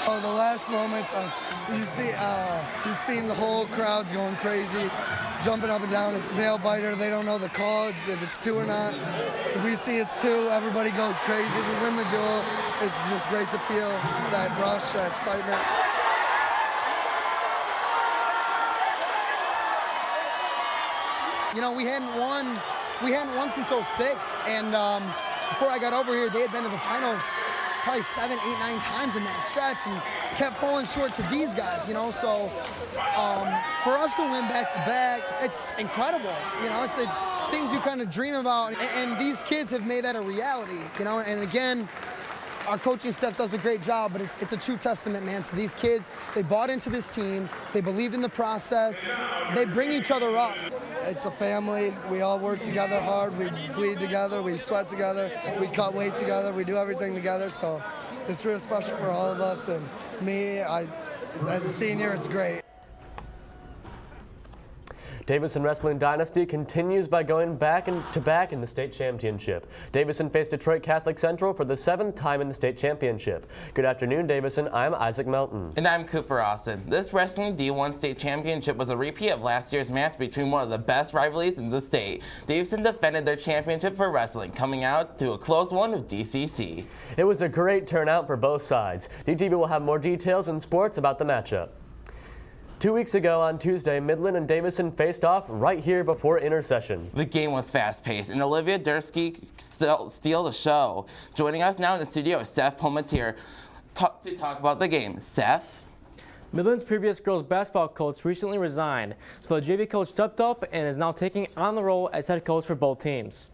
Oh, the last moments, you've seen the whole crowd's going crazy, jumping up and down. It's nail biter. They don't know the call, if it's 2 or not. If we see it's 2, everybody goes crazy. If we win the duel, it's just great to feel that rush, that excitement. You know, we hadn't won since '06, and before I got over here, they had been to the finals probably 7, 8, 9 times in that stretch and kept falling short to these guys, you know. So for us to win back-to-back, it's incredible. You know, it's things you kind of dream about, and these kids have made that a reality, you know. And again, our coaching staff does a great job, but it's a true testament, man, to these kids. They bought into this team. They believed in the process. They bring each other up. It's a family. We all work together hard. We bleed together. We sweat together. We cut weight together. We do everything together. So it's real special for all of us. And me, as a senior, it's great. Davison Wrestling Dynasty continues by going back to back in the state championship. Davison faced Detroit Catholic Central for the 7th time in the state championship. Good afternoon, Davison. I'm Isaac Melton. And I'm Cooper Austin. This Wrestling D1 state championship was a repeat of last year's match between one of the best rivalries in the state. Davison defended their championship for wrestling, coming out to a close one with DCC. It was a great turnout for both sides. DTV will have more details in sports about the matchup. 2 weeks ago on Tuesday, Midland and Davison faced off right here before intercession. The game was fast-paced, and Olivia Dursky steal the show. Joining us now in the studio is Seth Palmatier to talk about the game. Seth? Midland's previous girls basketball coach recently resigned, so the JV coach stepped up and is now taking on the role as head coach for both teams.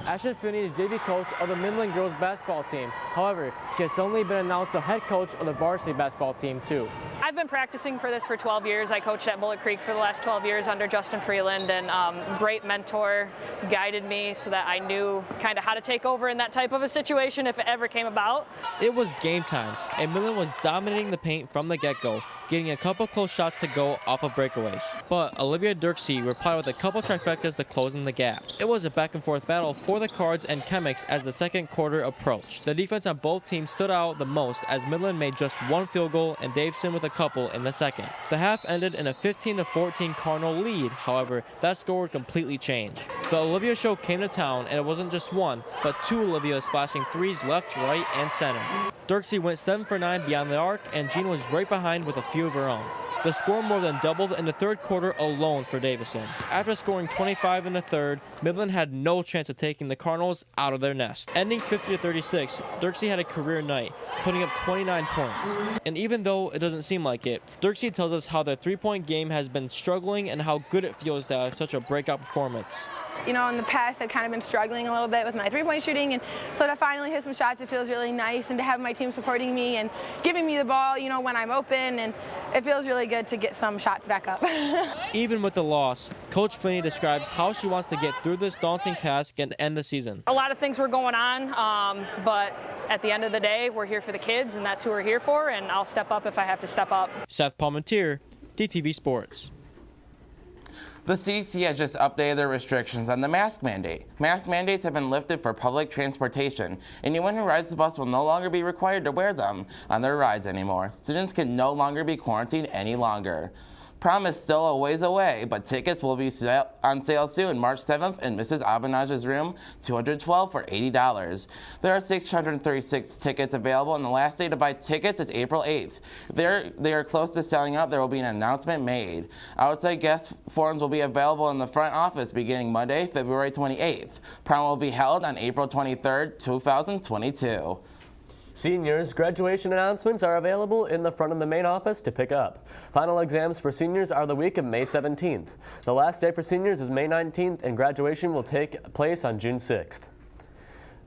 Ashton Finney is JV coach of the Midland girls basketball team. However, she has suddenly been announced the head coach of the varsity basketball team too. I've been practicing for this for 12 years. I coached at Bullet Creek for the last 12 years under Justin Freeland, and great mentor, guided me so that I knew kind of how to take over in that type of a situation if it ever came about. It was game time, and Midland was dominating the paint from the get-go, getting a couple close shots to go off of breakaways. But Olivia Dirksey replied with a couple trifectas to close in the gap. It was a back-and-forth battle for the Cards and Chemics as the second quarter approached. The defense on both teams stood out the most as Midland made just one field goal and Davison with a couple in the second. The half ended in a 15-14 Cardinal lead. However, that score would completely change. The Olivia show came to town, and it wasn't just one, but 2 Olivias splashing threes left, right, and center. Dirksey went 7 for 9 beyond the arc, and Jean was right behind with a few of her own. The score more than doubled in the third quarter alone for Davison. After scoring 25 in the third, Midland had no chance of taking the Cardinals out of their nest. Ending 50-36, Dirksey had a career night, putting up 29 points. And even though it doesn't seem like it, Dirksey tells us how their three-point game has been struggling and how good it feels to have such a breakout performance. You know, in the past, I've kind of been struggling a little bit with my three-point shooting, and so to finally hit some shots, it feels really nice, and to have my team supporting me and giving me the ball, you know, when I'm open, and it feels really good to get some shots back up. Even with the loss, Coach Finney describes how she wants to get through this daunting task and end the season. A lot of things were going on, but at the end of the day, we're here for the kids, and that's who we're here for, and I'll step up if I have to step up. Seth Palmatier, DTV Sports. The CDC has just updated their restrictions on the mask mandate. Mask mandates have been lifted for public transportation. Anyone who rides the bus will no longer be required to wear them on their rides anymore. Students can no longer be quarantined any longer. Prom is still a ways away, but tickets will be on sale soon, March 7th in Mrs. Abenage's room, $212 for $80. There are 636 tickets available, and the last day to buy tickets is April 8th. If they are close to selling out, there will be an announcement made. Outside guest forms will be available in the front office beginning Monday, February 28th. Prom will be held on April 23rd, 2022. Seniors' graduation announcements are available in the front of the main office to pick up. Final exams for seniors are the week of May 17th. The last day for seniors is May 19th, and graduation will take place on June 6th.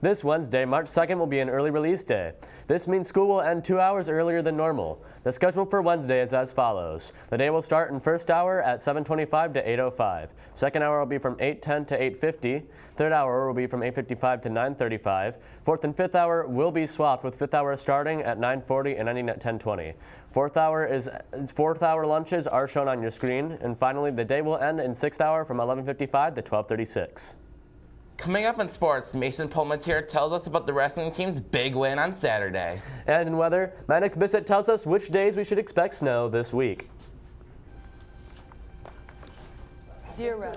This Wednesday, March 2nd, will be an early release day. This means school will end 2 hours earlier than normal. The schedule for Wednesday is as follows. The day will start in first hour at 7:25 to 8:05. Second hour will be from 8:10 to 8:50. Third hour will be from 8:55 to 9:35. Fourth and fifth hour will be swapped, with fifth hour starting at 9:40 and ending at 10:20. Fourth hour lunches are shown on your screen. And finally, the day will end in sixth hour from 11:55 to 12:36. Coming up in sports, Mason Palmatier tells us about the wrestling team's big win on Saturday. And in weather, Maddox Bissett tells us which days we should expect snow this week. Dear Ref,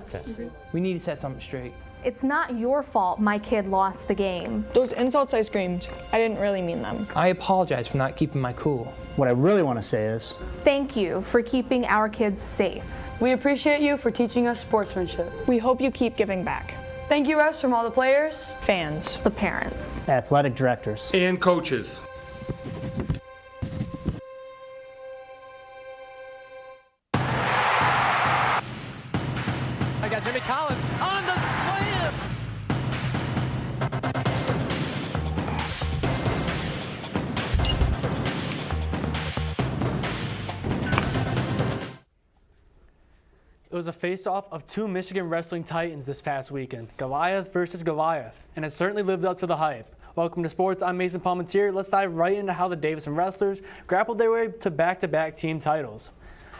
We need to set something straight. It's not your fault my kid lost the game. those insults I screamed, I didn't really mean them. I apologize for not keeping my cool. What I really want to say is, Thank you for keeping our kids safe. We appreciate you for teaching us sportsmanship. We hope you keep giving back. Thank you, refs, from all the players. Fans. The parents. athletic directors. And coaches. I got Jimmy Collins on the slam. It was a face-off of two Michigan wrestling titans this past weekend, Goliath versus Goliath, and it certainly lived up to the hype. Welcome to sports, I'm Mason Palmatier. Let's dive right into how the Davison wrestlers grappled their way to back-to-back team titles.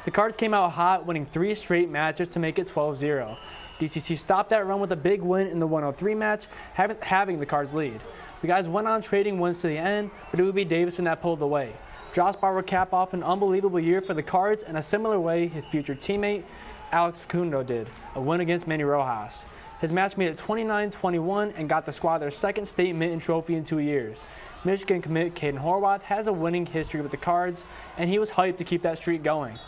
The Cards came out hot, winning 3 straight matches to make it 12-0. DCC stopped that run with a big win in the 103 match, having the Cards lead. The guys went on trading wins to the end, but it would be Davison that pulled away. Strasbar would cap off an unbelievable year for the Cards in a similar way his future teammate Alex Facundo did, a win against Manny Rojas. His match made it 29-21 and got the squad their second state mitten trophy in 2 years. Michigan commit Caden Horwath has a winning history with the Cards, and he was hyped to keep that streak going.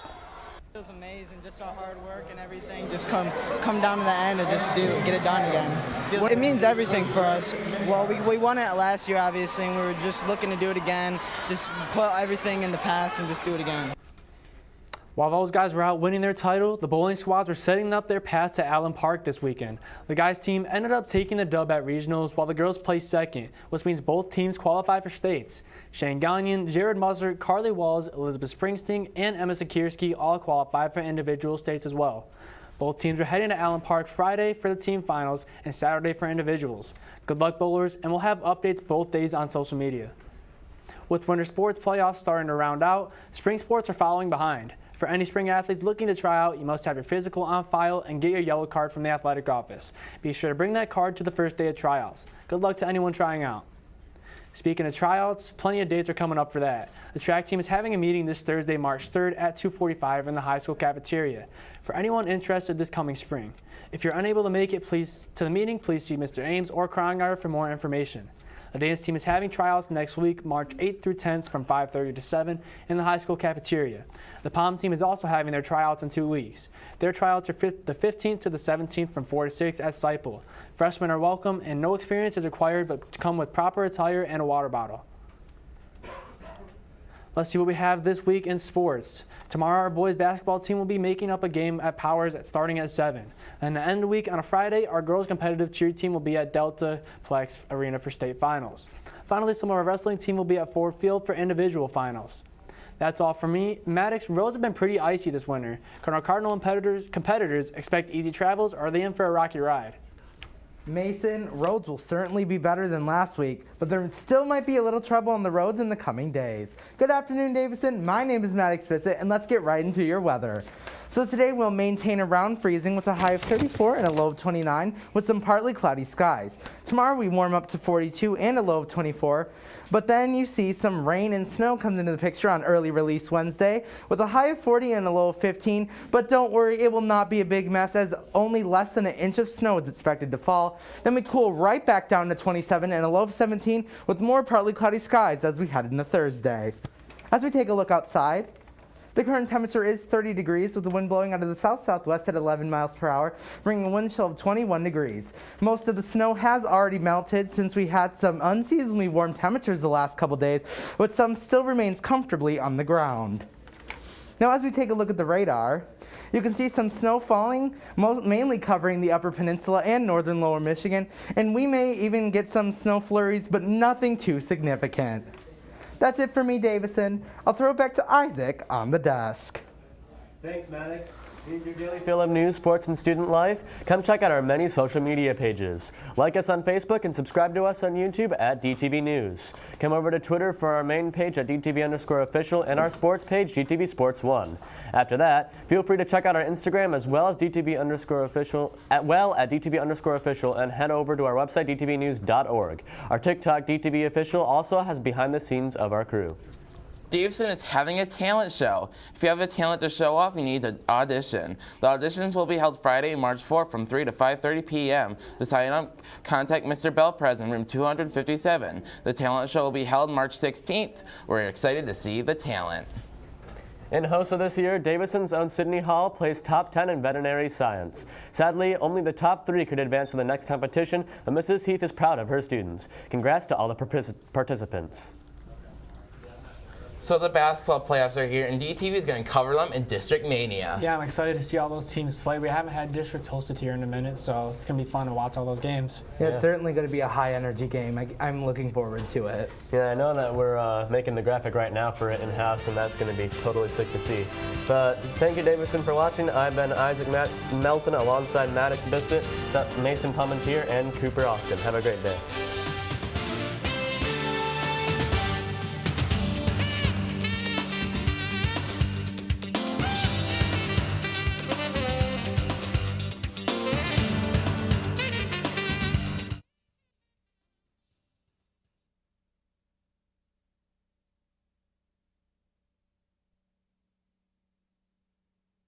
It was amazing, just our hard work and everything, just come down to the end and just get it done again. It means everything for us. Well, we won it last year, obviously, and we were just looking to do it again, just put everything in the past and just do it again. While those guys were out winning their title, the bowling squads were setting up their path to Allen Park this weekend. The guys' team ended up taking the dub at regionals, while the girls placed second, which means both teams qualify for states. Shane Gagnon, Jared Muzzard, Carly Walls, Elizabeth Springsteen, and Emma Sikierski all qualified for individual states as well. Both teams are heading to Allen Park Friday for the team finals and Saturday for individuals. Good luck, bowlers, and we'll have updates both days on social media. With winter sports playoffs starting to round out, spring sports are following behind. For any spring athletes looking to try out, you must have your physical on file and get your yellow card from the athletic office. Be sure to bring that card to the first day of tryouts. Good luck to anyone trying out. Speaking of tryouts, plenty of dates are coming up for that. The track team is having a meeting this Thursday, March 3rd at 2:45 in the high school cafeteria. For anyone interested this coming spring. If you're unable to make it to the meeting, please see Mr. Ames or Krongar for more information. The dance team is having tryouts next week, March 8th through 10th from 5:30 to 7 in the high school cafeteria. The pom team is also having their tryouts in 2 weeks. Their tryouts are the 15th to the 17th from 4 to 6 at Seiple. Freshmen are welcome and no experience is required, but come with proper attire and a water bottle. Let's see what we have this week in sports. Tomorrow, our boys basketball team will be making up a game at Powers starting at 7. And the end of the week on a Friday, our girls competitive cheer team will be at Delta Plex Arena for state finals. Finally, some of our wrestling team will be at Ford Field for individual finals. That's all from me. Maddox, roads have been pretty icy this winter. Can our Cardinal competitors expect easy travels, or are they in for a rocky ride? Mason, roads will certainly be better than last week, but there still might be a little trouble on the roads in the coming days. Good afternoon, Davison. My name is Maddox Bissett, and let's get right into your weather. So today we'll maintain around freezing with a high of 34 and a low of 29 with some partly cloudy skies. Tomorrow we warm up to 42 and a low of 24, but then you see some rain and snow comes into the picture on early release Wednesday with a high of 40 and a low of 15, but don't worry, it will not be a big mess as only less than an inch of snow is expected to fall. Then we cool right back down to 27 and a low of 17 with more partly cloudy skies as we head into Thursday. As we take a look outside, the current temperature is 30 degrees with the wind blowing out of the south-southwest at 11 miles per hour, bringing a wind chill of 21 degrees. Most of the snow has already melted since we had some unseasonably warm temperatures the last couple days, but some still remains comfortably on the ground. Now as we take a look at the radar, you can see some snow falling, mainly covering the upper peninsula and northern lower Michigan, and we may even get some snow flurries, but nothing too significant. That's it for me, Davison. I'll throw it back to Isaac on the desk. Thanks, Maddox. Need your daily fill of news, sports, and student life? Come check out our many social media pages. Like us on Facebook and subscribe to us on YouTube at DTV News. Come over to Twitter for our main page at DTV_official and our sports page, DTV Sports 1. After that, feel free to check out our Instagram as well as DTV_official, at DTV_official, and head over to our website, dtvnews.org. Our TikTok, DTV Official, also has behind the scenes of our crew. Davidson is having a talent show. If you have a talent to show off, you need to audition. The auditions will be held Friday, March 4th from 3 to 5:30 p.m. To sign up, contact Mr. Belprez in room 257. The talent show will be held March 16th. We're excited to see the talent. In hosts of this year, Davison's own Sydney Hall placed top 10 in veterinary science. Sadly, only the top 3 could advance to the next competition, but Mrs. Heath is proud of her students. Congrats to all the participants. So the basketball playoffs are here, and DTV is going to cover them in District Mania. Yeah, I'm excited to see all those teams play. We haven't had district hosted here in a minute, so it's going to be fun to watch all those games. Yeah, it's certainly going to be a high-energy game. I'm looking forward to it. Yeah, I know that we're making the graphic right now for it in-house, and that's going to be totally sick to see. But thank you, Davison, for watching. I've been Isaac Melton alongside Maddox Bissett, Mason Palmentier, and Cooper Austin. Have a great day.